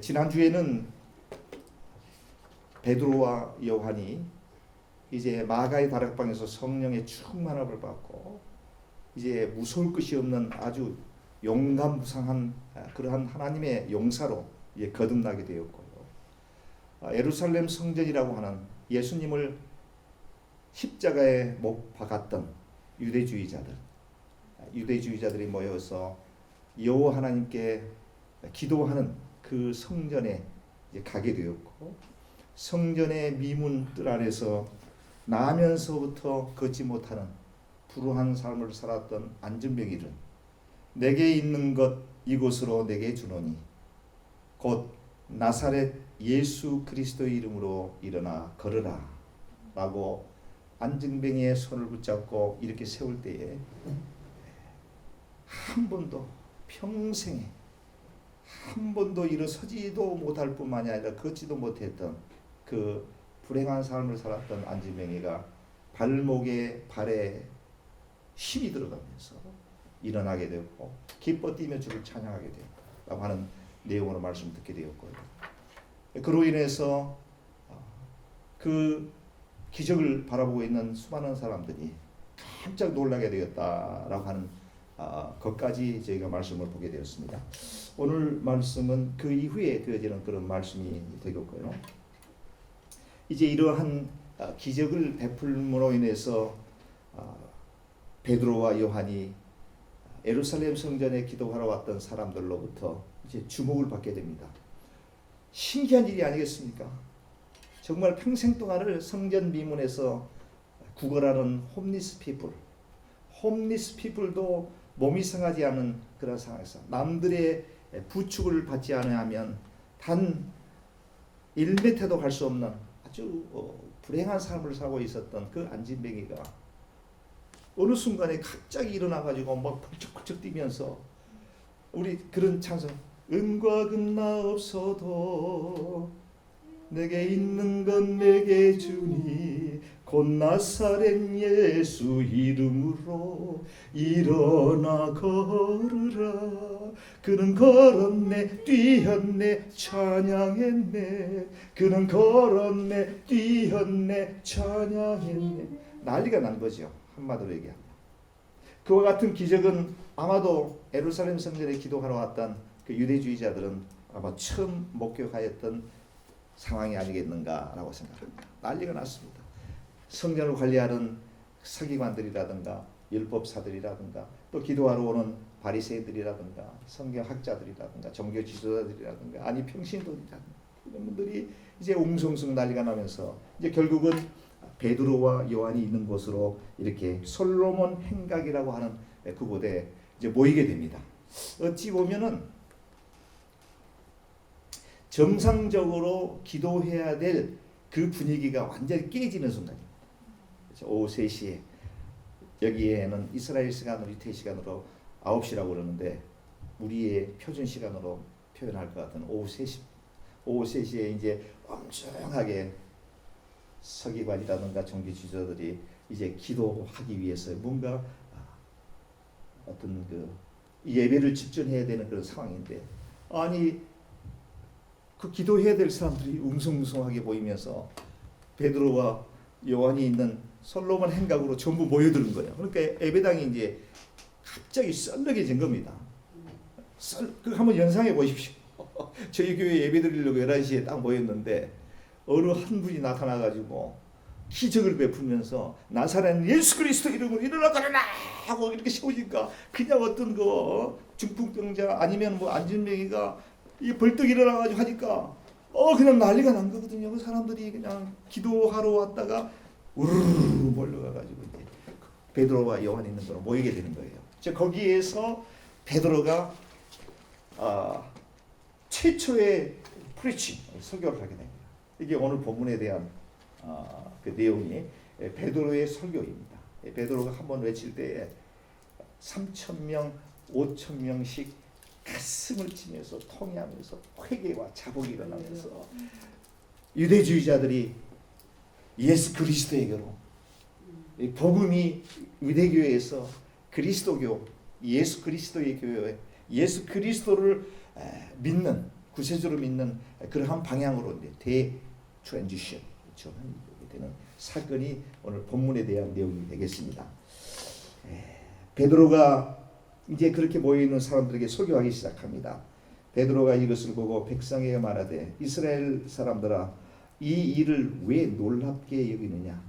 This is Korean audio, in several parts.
지난주에는 베드로와 요한이 이제 마가의 다락방에서 성령의 충만함을 받고 이제 무서울 것이 없는 아주 용감무상한 그러한 하나님의 용사로 이제 거듭나게 되었고요. 예루살렘 성전이라고 하는 예수님을 십자가에 못 박았던 유대주의자들이 모여서 여호와 하나님께 기도하는 그 성전에 이제 가게 되었고, 성전의 미문 뜰 안에서 나면서부터 걷지 못하는 불우한 삶을 살았던 안진뱅이를 내게 있는 것 이곳으로 내게 주노니 곧 나사렛 예수 그리스도의 이름으로 일어나 걸으라 라고 안진뱅이의 손을 붙잡고 이렇게 세울 때에 한 번도 평생에 한 번도 일어서지도 못할 뿐만이 아니라 걷지도 못했던 그 불행한 삶을 살았던 안진뱅이가 발에 힘이 들어가면서 일어나게 되었고 기뻐 뛰며 주를 찬양하게 되었다고 하는 내용으로 말씀 듣게 되었고요. 그로 인해서 그 기적을 바라보고 있는 수많은 사람들이 깜짝 놀라게 되었다라고 하는 것까지 저희가 말씀을 보게 되었습니다. 오늘 말씀은 그 이후에 되어지는 그런 말씀이 되겠고요. 이제 이러한 기적을 베풀므로 인해서 베드로와 요한이 예루살렘 성전에 기도하러 왔던 사람들로부터 이제 주목을 받게 됩니다. 신기한 일이 아니겠습니까? 정말 평생 동안을 성전 미문에서 구걸하는 홈리스 피플도 몸이 상하지 않은 그런 상황에서 남들의 부축을 받지 않으면 단 1m도 갈 수 없는 아주 불행한 삶을 살고 있었던 그 안진뱅이가 어느 순간에 갑자기 일어나가지고 막 펄쩍펄쩍 뛰면서 우리 그런 찬송, 은과 금나 없어도 내게 있는 건 내게 주니 곧 나사렛 예수 이름으로 일어나 걸으라. 그는 걸었네 뛰었네 찬양했네. 그는 걸었네 뛰었네 찬양했네. 난리가 난 거죠. 한마디로 얘기하면. 그와 같은 기적은 아마도 예루살렘 성전에 기도하러 왔던 그 유대주의자들은 아마 처음 목격하였던 상황이 아니겠는가라고 생각합니다. 난리가 났습니다. 성전을 관리하는 서기관들이라든가 율법사들이라든가 또 기도하러 오는 바리새인들이라든가 성경학자들이라든가 종교 지도자들이라든가 아니 평신도들이라든가 이런 분들이 이제 웅성웅성 난리가 나면서 이제 결국은 베드로와 요한이 있는 곳으로 이렇게 솔로몬 행각이라고 하는 그곳에 이제 모이게 됩니다. 어찌 보면은 정상적으로 기도해야 될 그 분위기가 완전히 깨지는 순간입니다. 오후 3시에 여기에는 이스라엘 시간으로 이태 시간으로 9시라고 그러는데 우리의 표준 시간으로 표현할 것 같은 오후 3시에 이제 엄청하게 서기관이라든가 종교 지도자들이 이제 기도하기 위해서 뭔가 어떤 그 예배를 집중해야 되는 그런 상황인데 아니 그 기도해야 될 사람들이 웅성웅성하게 보이면서 베드로와 요한이 있는 솔로몬 행각으로 전부 모여드는 거예요. 그러니까 예배당이 이제 갑자기 썰렁해진 겁니다. 그 한번 연상해 보십시오. 저희 교회 예배 드리려고 11시에 딱 모였는데 어느 한 분이 나타나가지고 기적을 베풀면서 나사렛 예수 그리스도 이름으로 일어나 걸으라 하고 이렇게 세우니까 그냥 어떤 그 중풍병자 아니면 뭐 안진뱅이가 이 벌떡 일어나가지고 하니까 그냥 난리가 난 거거든요. 그 사람들이 그냥 기도하러 왔다가 우르르 몰려가가지고 이제 베드로와 요한이 있는 데로 모이게 되는 거예요. 거기에서 베드로가 최초의 프리칭 설교를 하게 됩니다. 이게 오늘 본문에 대한 그 내용이 베드로의 설교입니다. 베드로가 한번 외칠 때에 3,000명, 5,000명씩 가슴을 치면서 통회하면서 회개와 자복이 일어나면서 유대주의자들이 예수 그리스도에게로 복음이 유대교회에서 그리스도교 예수 그리스도의 교회에 예수 그리스도를 믿는, 구세주로 믿는 그러한 방향으로 트랜지션 되는 사건이 오늘 본문에 대한 내용이 되겠습니다. 베드로가 이제 그렇게 모여있는 사람들에게 설교하기 시작합니다. 베드로가 이것을 보고 백성에게 말하되 이스라엘 사람들아 이 일을 왜 놀랍게 여기느냐.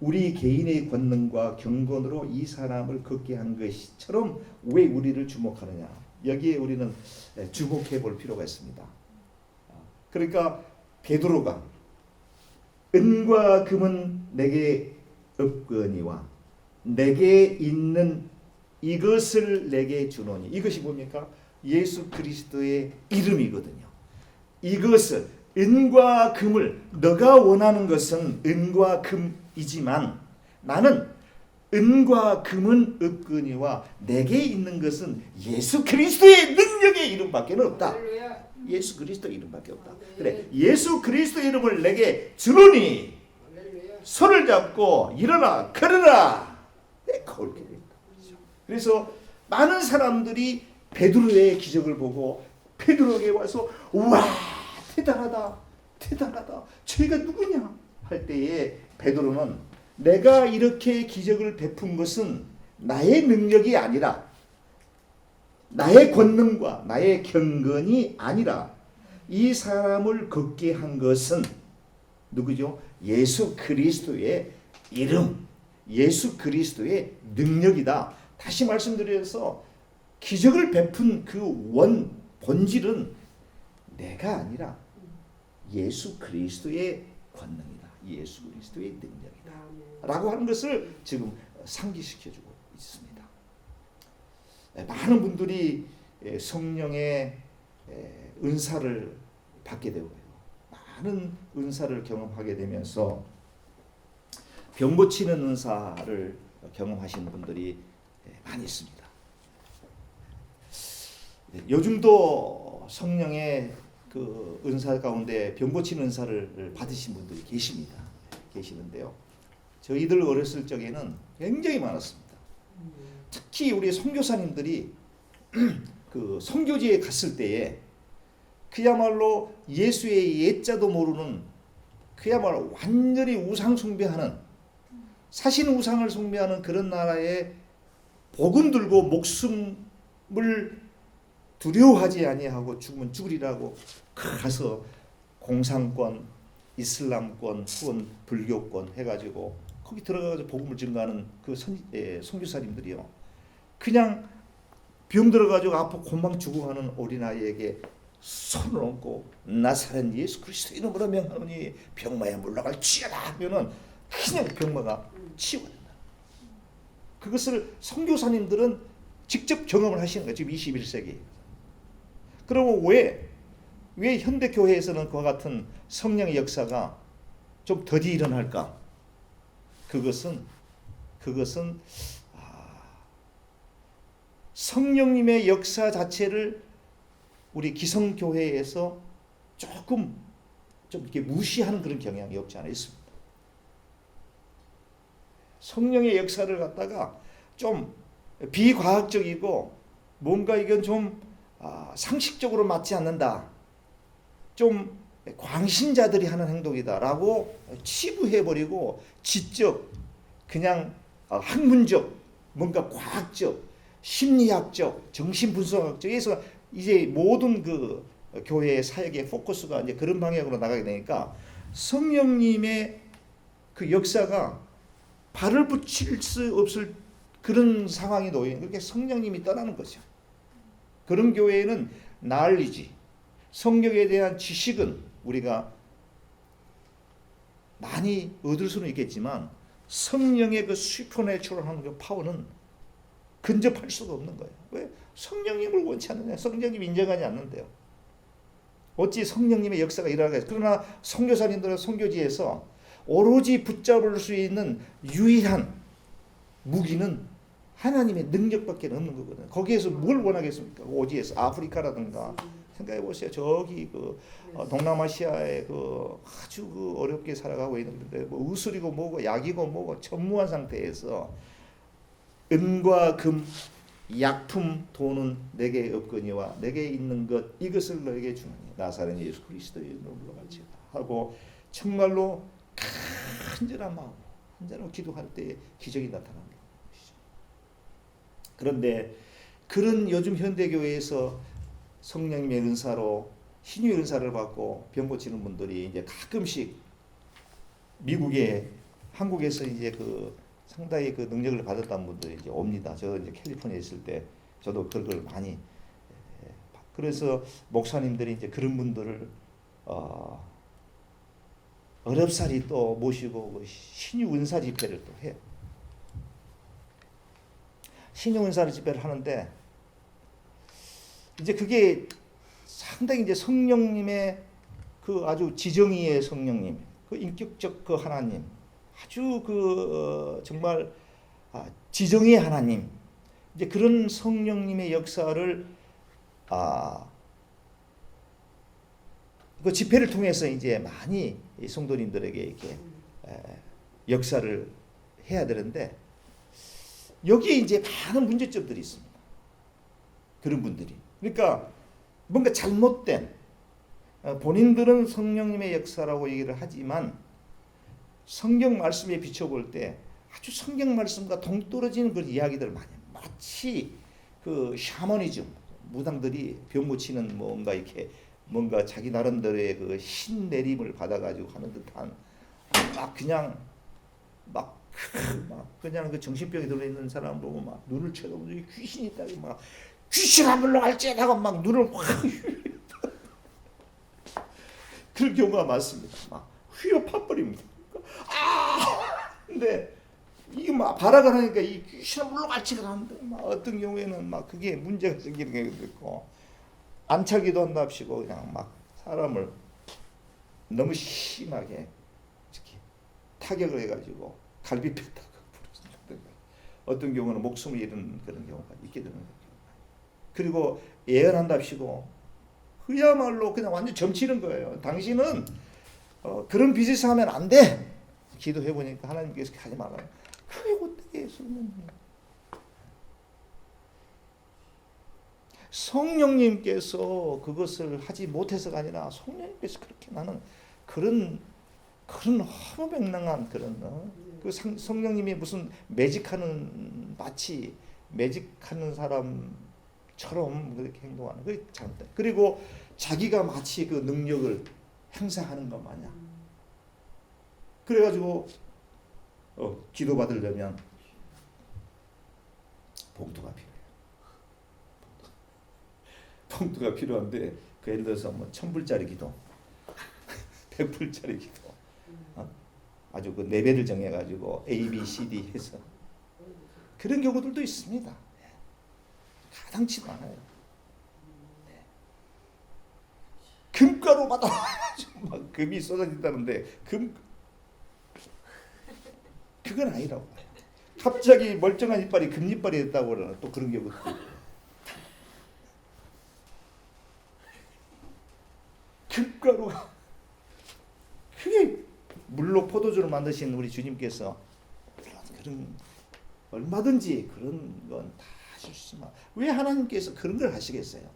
우리 개인의 권능과 경건으로 이 사람을 걷게 한 것처럼 왜 우리를 주목하느냐. 여기에 우리는 주목해 볼 필요가 있습니다. 그러니까 베드로가 은과 금은 내게 없거니와 내게 있는 이것을 내게 주노니. 이것이 뭡니까? 예수 그리스도의 이름이거든요. 이것을, 은과 금을, 너가 원하는 것은 은과 금이지만 나는 은과 금은 없거니와 내게 있는 것은 예수 그리스도의 능력의 이름밖에 없다. 예수 그리스도의 이름밖에 없다. 그래, 예수 그리스도의 이름을 내게 주노니 손을 잡고 일어나 걸어라. 그렇게 됩니다. 그래서 많은 사람들이 베드로의 기적을 보고 베드로에게 와서 와 대단하다 대단하다 저희가 누구냐 할 때에 베드로는 내가 이렇게 기적을 베푼 것은 나의 능력이 아니라 나의 권능과 나의 경건이 아니라 이 사람을 걷게 한 것은 누구죠? 예수 그리스도의 이름, 예수 그리스도의 능력이다. 다시 말씀드려서 기적을 베푼 그 본질은 내가 아니라 예수 그리스도의 권능이다. 예수 그리스도의 능력이다. 라고 하는 것을 지금 상기시켜주고 있습니다. 많은 분들이 성령의 은사를 받게 되고요. 많은 은사를 경험하게 되면서 병 고치는 은사를 경험하시는 분들이 많이 있습니다. 요즘도 성령의 그 은사 가운데 병 고치는 은사를 받으신 분들이 계시는데요. 저희들 어렸을 적에는 굉장히 많았습니다. 특히 우리 선교사님들이 그 선교지에 갔을 때에 그야말로 예수의 옛자도 모르는 그야말로 완전히 우상 숭배하는 사신 우상을 숭배하는 그런 나라에 복음 들고 목숨을 두려워하지 아니하고 죽으면 죽으리라고 가서 공산권, 이슬람권, 혹은 불교권 해가지고 거기 들어가서 복음을 증거하는 그 선교사님들이요. 그냥 병 들어가지고 아파 곤방 죽어가는 어린아이에게 손을 얹고 나사렛 예수 그리스도 이름으로 명하노니 병마에 물러갈지어다 하면은 그냥 병마가 치유된다. 그것을 선교사님들은 직접 경험을 하시는 거예요. 지금 21세기. 그러면 왜 현대 교회에서는 그와 같은 성령의 역사가 좀 더디 일어날까? 그것은 성령님의 역사 자체를 우리 기성교회에서 조금 좀 이렇게 무시하는 그런 경향이 없지 않아 있습니다. 성령의 역사를 갖다가 좀 비과학적이고 뭔가 이건 좀 상식적으로 맞지 않는다. 좀 광신자들이 하는 행동이다라고 치부해버리고 지적, 그냥 학문적, 뭔가 과학적, 심리학적, 정신분석학적에서 이제 모든 그 교회의 사역의 포커스가 이제 그런 방향으로 나가게 되니까 성령님의 그 역사가 발을 붙일 수 없을 그런 상황이 놓인 그렇게 성령님이 떠나는 거죠. 그런 교회에는 난리지. 성경에 대한 지식은 우리가 많이 얻을 수는 있겠지만 성령의 그 슈퍼내추럴한 그 파워는 근접할 수가 없는 거예요. 왜? 성령님을 원치 않느냐? 성령님 인정하지 않는데요. 어찌 성령님의 역사가 일어나겠어요? 그러나 선교사님들은 선교지에서 오로지 붙잡을 수 있는 유일한 무기는 하나님의 능력밖에 없는 거거든요. 거기에서 뭘 원하겠습니까? 오지에서 아프리카라든가 생각해 보세요. 저기 그 동남아시아에 그 아주 그 어렵게 살아가고 있는데 뭐 의술이고 뭐고 약이고 뭐고 전무한 상태에서 은과 금 약품 돈은 내게 없거니와 내게 있는 것 이것을 너에게 주노니 나사렛 예수 그리스도의 이름으로 물러갈지어다 하고 정말로 간절한 마음으로 한자로 기도할 때 기적이 나타나는 것이죠. 그런데 그런 요즘 현대교회에서 성령님의 은사로 신유의 은사를 받고 병 고치는 분들이 이제 가끔씩 미국에 한국에서 이제 그 상당히 그 능력을 받았다는 분들이 이제 옵니다. 저 이제 캘리포니아에 있을 때 저도 그걸 많이 그래서 목사님들이 이제 그런 분들을 어렵사리 또 모시고 그 신유 은사 집회를 또 해요. 신유 은사 집회를 하는데 이제 그게 상당히 이제 성령님의 그 아주 지정의의 성령님, 그 인격적 그 하나님, 아주 그 정말 지정의 하나님, 이제 그런 성령님의 역사를 그 집회를 통해서 이제 많이 성도님들에게 이렇게 역사를 해야 되는데 여기에 이제 많은 문제점들이 있습니다. 그런 분들이 그러니까 뭔가 잘못된 본인들은 성령님의 역사라고 얘기를 하지만 성경 말씀에 비춰볼 때 아주 성경 말씀과 동떨어지는 그런 이야기들을 많이 마치 그 샤머니즘 무당들이 병 고치는 뭔가 이렇게 뭔가 자기 나름대로의 그 신내림을 받아가지고 하는 듯한 막 그냥 그 정신병이 들어있는 사람 보고 막 눈을 쳐다보고 귀신이 있다고 막 귀신 안 물러갈지라고 막 눈을 확 그런 경우가 많습니다. 막 휘어 파버립니다. 근데 이게 막 발악을 하니까 이 귀신은 물러갈지가 하는데 막 어떤 경우에는 막 그게 문제가 생기는 경우도 있고 안차기도 한답시고 그냥 막 사람을 너무 심하게 타격을 해가지고 갈비 폈다고 어떤 경우는 목숨을 잃은 그런 경우가 있게 되는 거죠. 그리고 예언한답시고 그야말로 그냥 완전 점치는 거예요. 당신은 그런 비즈니스 하면 안 돼. 기도해 보니까 하나님께서 하지 말아요. 그게 어떻게 성령님께서 그것을 하지 못해서가 아니라 성령님께서 그렇게 나는 그런 허무맹랑한 그런 그 성령님이 무슨 매직하는 마치 매직하는 사람처럼 그렇게 행동하는 그게 잘못돼. 그리고 자기가 마치 그 능력을 행사하는 것 마냥. 그래가지고 기도 받으려면 봉투가 필요해요. 봉투가 필요한데 그 예를 들어서 뭐 1,000불짜리 기도, 100불짜리 기도, 아주 그 레벨을 정해가지고 A, B, C, D 해서 그런 경우들도 있습니다. 가당치 않아요. 금가루 받아가지고 막 금이 쏟아진다는데 그건 아니라고. 갑자기 멀쩡한 이빨이 금이빨이 됐다고 그러나 또 그런 경우도 있고. 금가루가 그게 물로 포도주를 만드신 우리 주님께서 그런 얼마든지 그런 건 다 하실 수 있지만 왜 하나님께서 그런 걸 하시겠어요?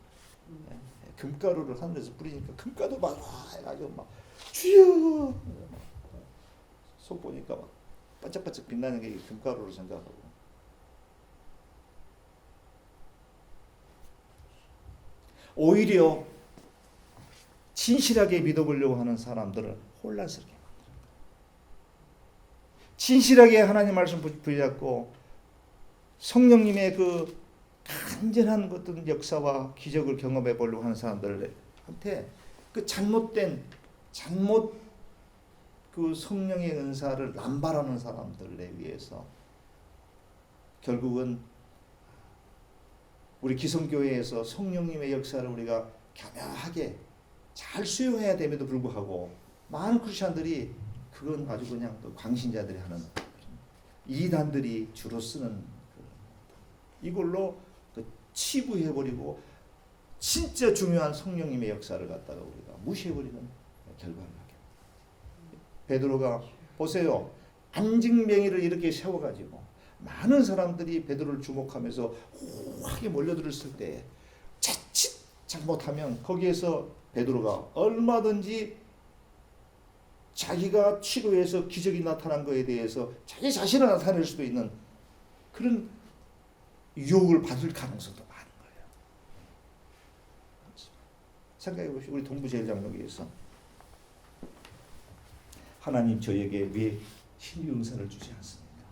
금가루를 하늘에서 뿌리니까 금가루 막 해가지고 막 주여 속 보니까 막 반짝반짝 빛나는 게 금가루로 생각하고 오히려 진실하게 믿어보려고 하는 사람들을 혼란스럽게 만듭니다. 진실하게 하나님 말씀 붙잡고 성령님의 그 간절한 어떤 역사와 기적을 경험해 보려고 하는 사람들한테 그 잘못 그 성령의 은사를 남발하는 사람들에 의해서 결국은 우리 기성교회에서 성령님의 역사를 우리가 겸허하게 잘 수용해야 됨에도 불구하고 많은 크리스천들이 그건 아주 그냥 또 광신자들이 하는 이단들이 주로 쓰는 이걸로 치부해버리고 진짜 중요한 성령님의 역사를 갖다가 우리가 무시해버리는 결과를 하게. 베드로가 보세요. 안증뱅이를 이렇게 세워가지고 많은 사람들이 베드로를 주목하면서 호하게 몰려들었을 때 자칫 잘못하면 거기에서 베드로가 얼마든지 자기가 치료해서 기적이 나타난 것에 대해서 자기 자신을 나타낼 수도 있는 그런 유혹을 받을 가능성도 많은 거예요. 생각해 보시죠. 우리 동부제일장로교에서 하나님 저에게 왜 신유 은사를 주지 않습니까?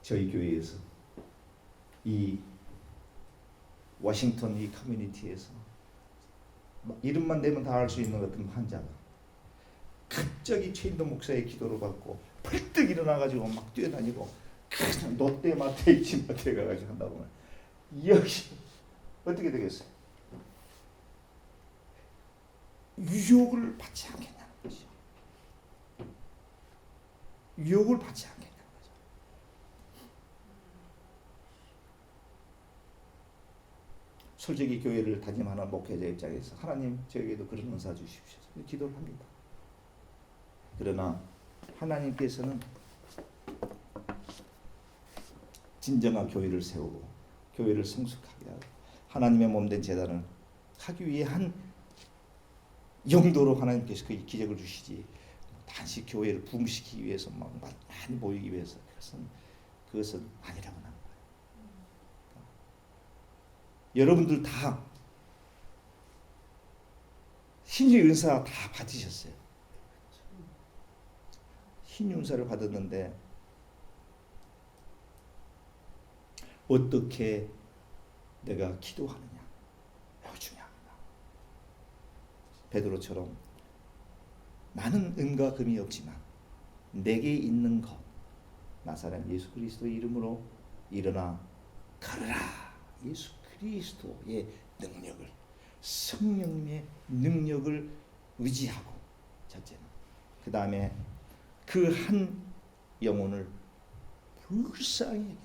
저희 교회에서 이 워싱턴 이 커뮤니티에서 이름만 대면 다 알 수 있는 어떤 환자가 갑자기 최인도 목사의 기도를 받고 벌떡 일어나가지고 막 뛰어다니고 그냥 롯데마트에 이마트에 가가지고 한다 보면 역시 어떻게 되겠어요? 유혹을 받지 않겠냐는 거죠. 유혹을 받지 않겠냐는 거죠. 솔직히 교회를 다짐하는 목회자 입장에서 하나님 저에게도 그런 은사 주십시오. 기도를 합니다. 그러나 하나님께서는 진정한 교회를 세우고 교회를 성숙하게 하고 하나님의 몸된 제단을 하기 위해 한 용도로 하나님께서 그 기적을 주시지 단지 교회를 부흥시키기 위해서 막 많이 모이기 위해서 그것은 아니라고 하는 거예요. 여러분들 다 신의 은사 다 받으셨어요. 신의 은사를 받았는데 어떻게 내가 기도하느냐 매우 중요합니다. 베드로처럼 많은 은과 금이 없지만 내게 있는 것 나사렛 예수 그리스도의 이름으로 일어나 걸으라. 예수 그리스도의 능력을 성령의 능력을 의지하고 첫째는 그 다음에 그 한 영혼을 불쌍히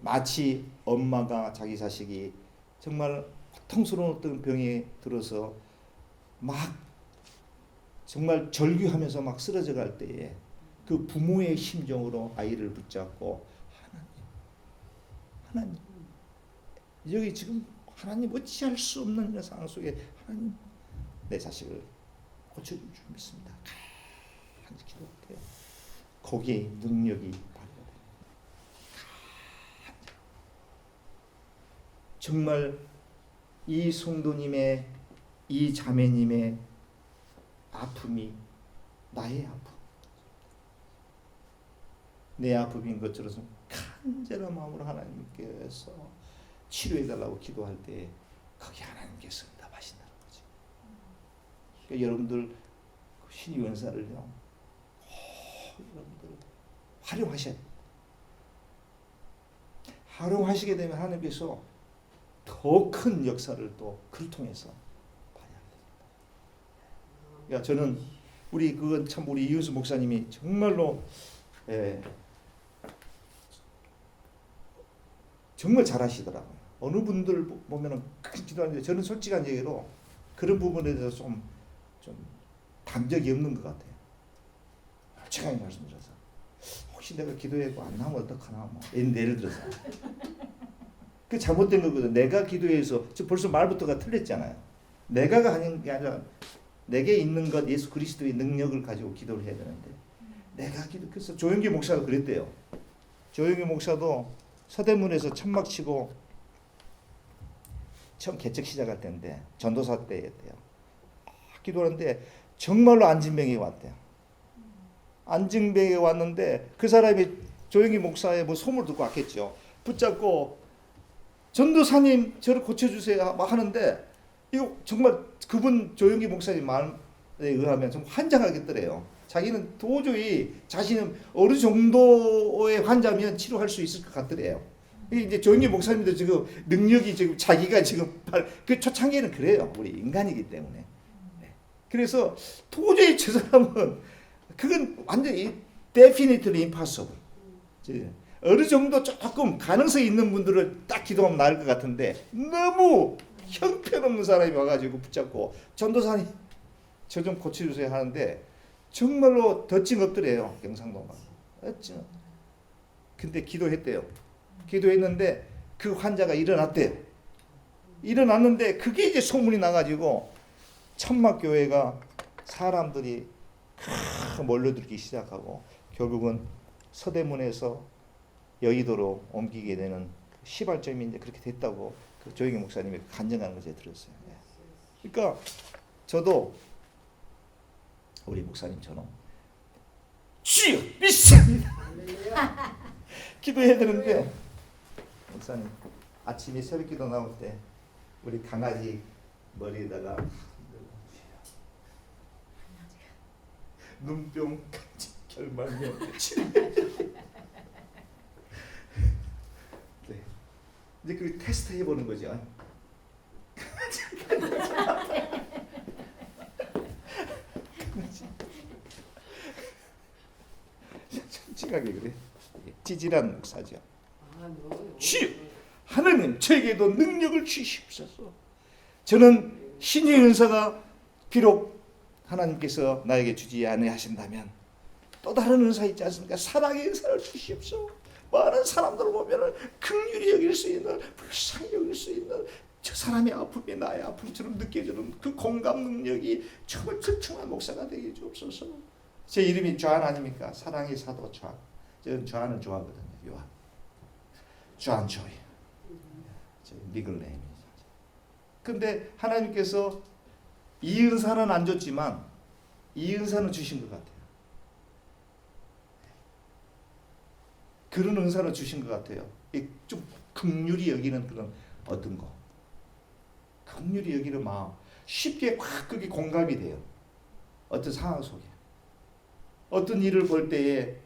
마치 엄마가 자기 자식이 정말 고통스러운 어떤 병에 들어서 막 정말 절규하면서 막 쓰러져 갈 때에 그 부모의 심정으로 아이를 붙잡고 하나님 여기 지금 하나님 어찌할 수 없는 이런 상황 속에 하나님 내 자식을 고쳐줄 줄 믿습니다. 간절히 기도할게요. 거기에 능력이 발휘됩니다. 정말 이 성도님의 이 자매님의 아픔이 나의 아픔 내 아픔인 것처럼 간절한 마음으로 하나님께서 치료해달라고 기도할 때 거기 하나님께서 응답하신다는 거죠. 그러니까 여러분들 신의 은사를요 여러분들 활용하시게 되면 하나님께서 더 큰 역사를 또 그를 통해서 발휘하게 됩니다. 그러니까 저는 그건 참 우리 이윤수 목사님이 정말로 정말 잘하시더라고요. 어느 분들 보면은 큰 기도하는데 저는 솔직한 얘기로 그런 부분에 대해서 좀 담적이 없는 것 같아요. 솔직하게 말씀드려서 혹시 내가 기도했고 안 나오면 어떡하나 뭐 예를 들어서 그 잘못된 거거든. 내가 기도해서 벌써 말부터가 틀렸잖아요. 내가가 하는 게 아니라 내게 있는 것 예수 그리스도의 능력을 가지고 기도를 해야 되는데 내가 그래서 조영기 목사가 그랬대요. 조영기 목사도 서대문에서 천막 치고 처음 개척 시작할 때인데 전도사 때였대요. 기도하는데 정말로 안진병이 왔대요. 안진병이 왔는데 그 사람이 조영기 목사의 뭐 소문을 듣고 왔겠죠. 붙잡고 전도사님 저를 고쳐주세요 막 하는데 이거 정말 그분 조영기 목사님 말에 의하면 좀 환장하겠더래요. 자기는 도저히 자신은 어느 정도의 환자면 치료할 수 있을 것 같더래요. 이제 조영기 목사님도 지금 능력이 지금 자기가 지금 그 초창기에는 그래요. 우리 인간이기 때문에. 네. 그래서 도저히 저 사람은 그건 완전히 definitely impossible. 어느 정도 조금 가능성이 있는 분들을 딱 기도하면 나을 것 같은데 너무 형편없는 사람이 와가지고 붙잡고 전도사님 저 좀 고쳐주세요 하는데 정말로 덧징 없더래요. 경상도가. 근데 기도했대요. 기도했는데 그 환자가 일어났대요. 일어났는데 그게 이제 소문이 나가지고 천막교회가 사람들이 몰려들기 시작하고 결국은 서대문에서 여의도로 옮기게 되는 시발점이 이제 그렇게 됐다고 그 조영희 목사님이 간증하는 걸 제가 들었어요. 그러니까 저도 우리 목사님처럼 주여 믿습니다. 기도해야 되는데 목사님 아침에 새벽기도 나올 때 우리 강아지 머리에다가 눈병 결말명 네. 이제 그 테스트 해보는 거죠. 솔직하게 그래. 찌질한 목사죠. 주여 하나님 저에게도 능력을 주시옵소서. 저는 신의 은사가 비록 하나님께서 나에게 주지 아니하신다면 또 다른 은사 있지 않습니까? 사랑의 은사를 주시옵소서. 많은 사람들을 보면 긍휼히 여길 수 있는, 불쌍히 여길 수 있는, 저 사람의 아픔이 나의 아픔처럼 느껴지는 그 공감 능력이 정말 특출난 목사가 되게 주옵소서. 제 이름이 존 아닙니까? 사랑의 사도 존. 저는 존을 좋아하거든요. 요한. 존 조이. 미글 네임이죠. 근데 하나님께서 이 은사는 안 줬지만 이 은사는 주신 것 같아요. 그런 은사를 주신 것 같아요. 좀 긍휼히 여기는 그런 어떤 거. 긍휼히 여기는 마음. 쉽게 확 그게 공감이 돼요. 어떤 상황 속에. 어떤 일을 볼 때에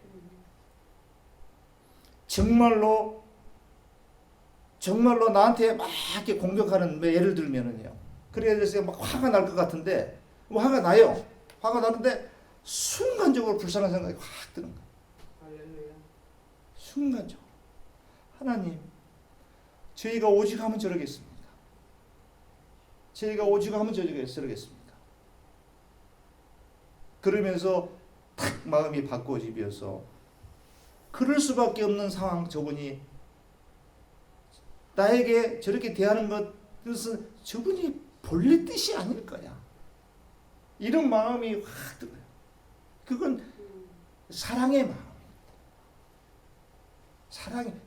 정말로 나한테 막 이렇게 공격하는, 예를 들면은요. 그래서 막 화가 날 것 같은데, 화가 나요. 화가 나는데 순간적으로 불쌍한 생각이 확 드는 거예요. 순간적으로. 하나님, 저희가 오직 하면 저러겠습니까? 저희가 오직 하면 저러겠습니까? 그러면서 탁 마음이 바꿔지면서 그럴 수밖에 없는 상황, 저분이 나에게 저렇게 대하는 것은 저분이 본래 뜻이 아닐 거야. 이런 마음이 확 들어요. 그건 사랑의 마음입니다.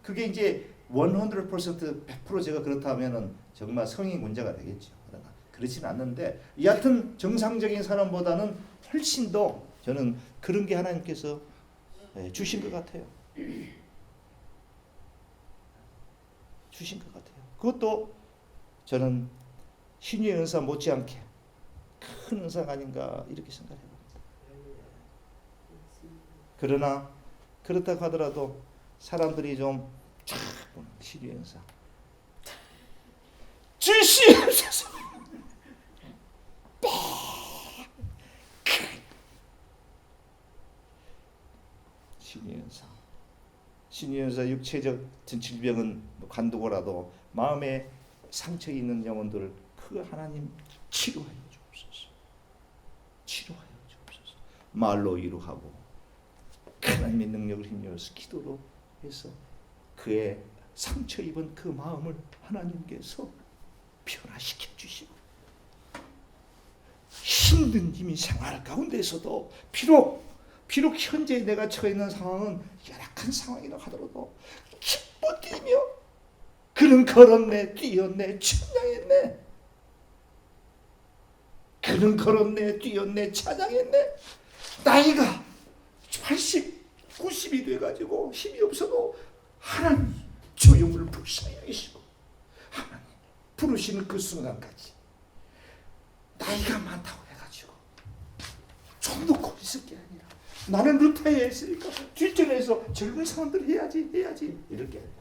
그게 이제 100% 100% 제가 그렇다면은 정말 성의 문제가 되겠죠. 그러나 그렇지는 않는데, 여하튼 정상적인 사람보다는 훨씬 더 저는 그런 게 하나님께서 주신 것 같아요. 주신 것 같아요. 그것도 저는 신의 은사 못지않게 큰 은사가 아닌가 이렇게 생각해 봅니다. 그러나 그렇다고 하더라도 사람들이 좀 쫙 보는 신의 은사 주시옵소서. 신의 은사 육체적 질병은 관두고라도 마음에 상처 있는 영혼들을 그 하나님 치료하여 주옵소서. 치료하여 주옵소서. 말로 위로하고 하나님의 능력을 힘입어서 기도로 해서 그의 상처 입은 그 마음을 하나님께서 변화시켜 주시고, 힘든 이미 생활 가운데서도 비록 현재 내가 처해 있는 상황은 열악한 상황이라 하더라도 기뻐 뛰며 그는 걸었네, 뛰었네, 찬양했네. 그는 걸었네, 뛰었네, 찬양했네. 나이가 80, 90이 돼가지고 힘이 없어도 하나님 저 영혼을 불쌍히 여기시고 하나님 부르시는 그 순간까지 나이가 많다고 해가지고 좀 더 고리 있을 게 아니라 나는 루타에 있으니까 뒷전에서 젊은 사람들 해야지 이렇게 아니라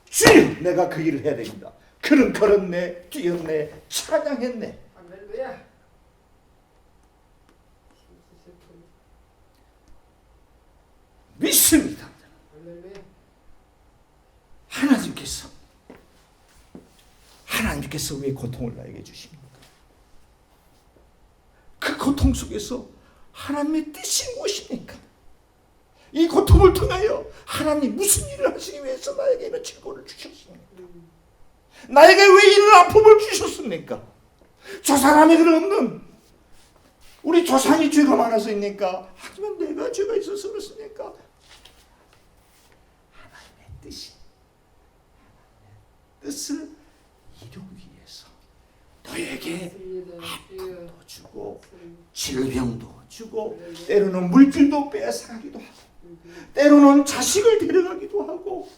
주여 내가 그 일을 해야 됩니다. 그는 걸었네, 뛰었네, 찬양했네. 할렐루야. 믿습니다. 하나님께서 왜 고통을 나에게 주십니까? 그 고통 속에서 하나님의 뜻이 무엇입니까? 이 고통을 통하여 하나님 무슨 일을 하시기 위해서 나에게 이런 질고를 주셨습니까? 나에게 왜 이런 아픔을 주셨습니까? 저 사람에게는 없는, 우리 조상이 죄가 많아서입니까? 하지만 내가 죄가 있어서 그렇습니까? 하나님의 뜻을 이루기 위해서 너에게 아픔도 주고 질병도 주고 때로는 물질도 빼앗아가기도 하고 때로는 자식을 데려가기도 하고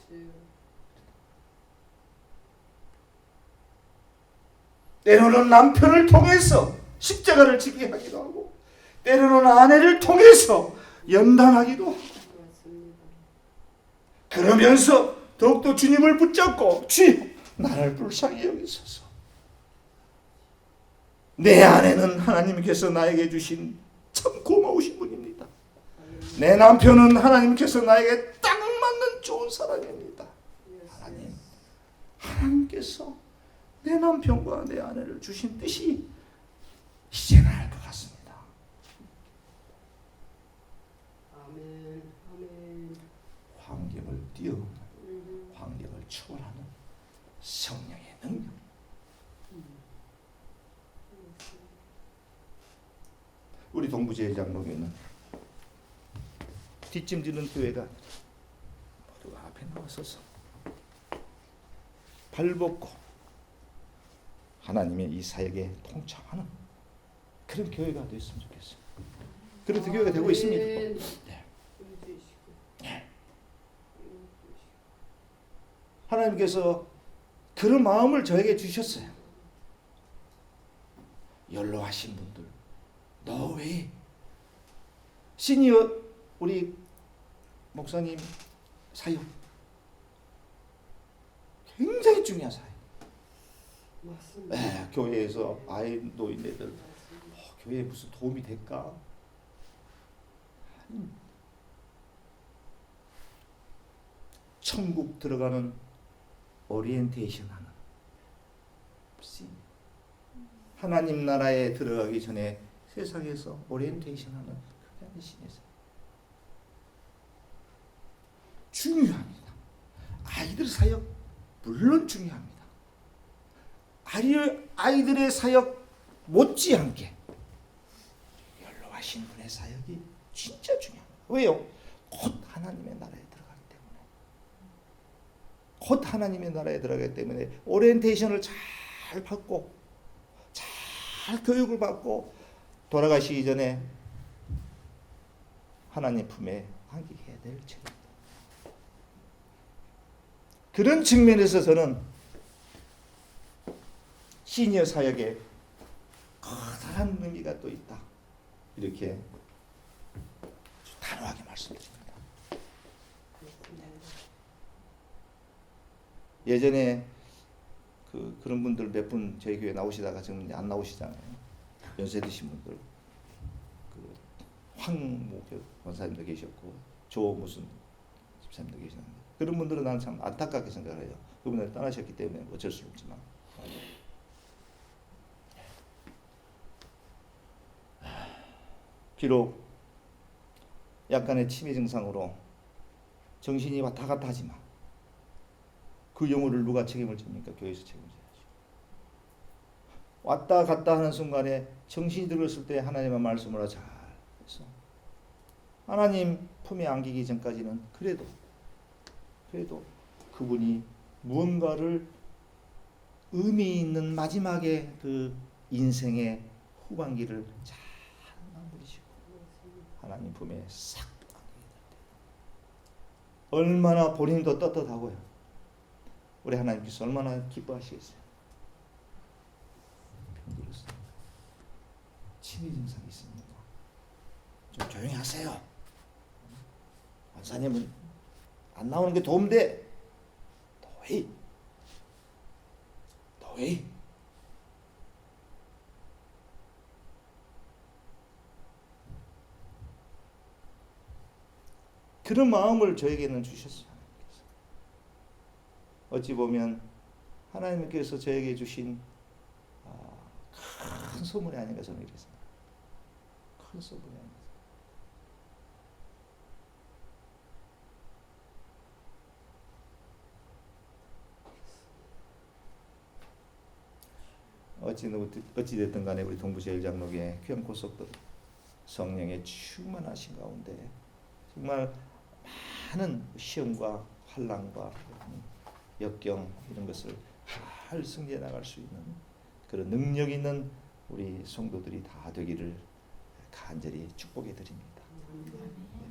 때로는 남편을 통해서 십자가를 지게 하기도 하고 때로는 아내를 통해서 연단하기도 하고 그러면서 더욱더 주님을 붙잡고 주여 나를 불쌍히 여기소서. 내 아내는 하나님께서 나에게 주신 참 고마우신 분입니다. 내 남편은 하나님께서 나에게 딱 맞는 좋은 사람입니다. 하나님께서 내 남편과 내 아내를 주신 뜻이 이제는 알 것 같습니다. 아멘. 아멘. 환경을 뛰어넘는, 환경을 초월하는 성령의 능력. 우리 동부제회장 보면은 뒷짐지는 교회가 모두가 앞에 나와서서 발벗고 하나님의 이 사역에 동참하는 그런 교회가 됐으면 좋겠어요. 그런 교회가 되고 있습니다. 네. 네. 하나님께서 그런 마음을 저에게 주셨어요. 연로하신 분들, 너 왜 시니어 우리 목사님 사역 굉장히 중요한 사역. 맞습니다. 네, 교회에서 아이 노인네들 교회에 무슨 도움이 될까? 천국 들어가는 오리엔테이션 하는 하나님 나라에 들어가기 전에 세상에서 오리엔테이션 하는 그런 신에서 중요합니다. 아이들 사역 물론 중요합니다. 아이들의 사역 못지않게 연로하신 분의 사역이 진짜 중요합니다. 왜요? 곧 하나님의 나라에 들어가기 때문에. 곧 하나님의 나라에 들어가기 때문에 오리엔테이션을 잘 받고 잘 교육을 받고 돌아가시기 전에 하나님 품에 안기해야 될 책입니다. 그런 측면에서 저는 시니어 사역에 커다란 의미가 또 있다. 이렇게 단호하게 말씀드립니다. 예전에 그런 분들 몇 분 저희 교회 나오시다가 지금 안 나오시잖아요. 연세 드신 분들, 황모 원사님도 계셨고 조 무슨 집사님도 계셨는데 그런 분들은 나는 참 안타깝게 생각해요. 그분들 떠나셨기 때문에 어쩔 수 없지만 비록 약간의 치매 증상으로 정신이 왔다 갔다 하지만 그 영혼을 누가 책임을 집니까? 교회에서 책임을 져야죠. 왔다 갔다 하는 순간에 정신이 들었을 때 하나님의 말씀을 잘 해서 하나님 품에 안기기 전까지는 그래도 그분이 무언가를 의미 있는 마지막에 그 인생의 후반기를 잘 마무리시고 하나님 품에 싹 안기게 될 때 얼마나 본인도 떳떳하고요. 우리 하나님께서 얼마나 기뻐하시겠어요. 병들었어요. 치매 증상이 있습니다. 좀 조용히 하세요. 원사님은 안 나오는 게 도움돼. 너왜? 그런 마음을 저에게는 주셨어요. 어찌 보면 하나님께서 저에게 주신 큰 선물이 아닌가 저는 이렇게 생각합니다. 큰 선물이 아닌가. 어찌 됐든 간에 우리 동부제일장로교회 귀한 고속도 성령의 충만하신 가운데 정말 많은 시험과 환난과 역경 이런 것을 잘 승리해 나갈 수 있는 그런 능력 있는 우리 성도들이 다 되기를 간절히 축복해 드립니다. 아멘.